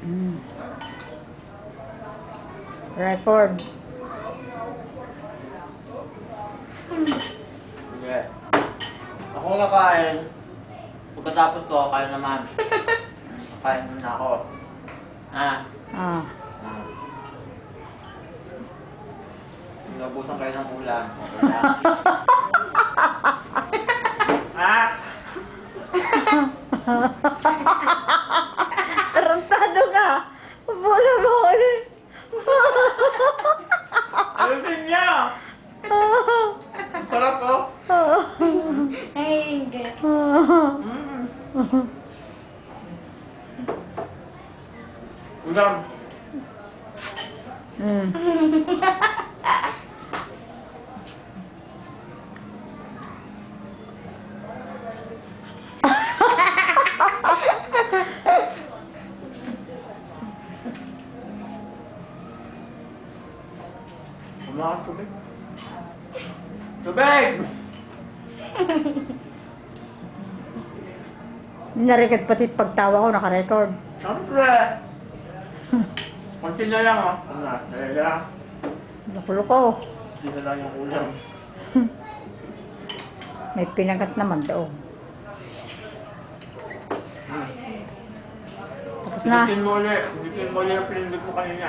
Mm. Record. Sige. Ako kakain. Pagkatapos ko, kain naman. Kain naman ako. Ah. Ah. Nabusan kayo ng ulam. Okay na. Ah! Tarantado ka. Bola mo ulit. Ayusin niya! Ang sarap ko. Ay, good. Ulam. Mm. Kumakas tubig. Tubig! Narikat pati pagtawa ko, naka-record. Siyempre! Konti na lang ah. Ano na? Dali lang. Nakulo ko. Hindi na lang yung ulam. May pinagat naman daw. Tapos na. Ulitin mo ulit. Ulitin mo ulit yung pinindot mo kanina.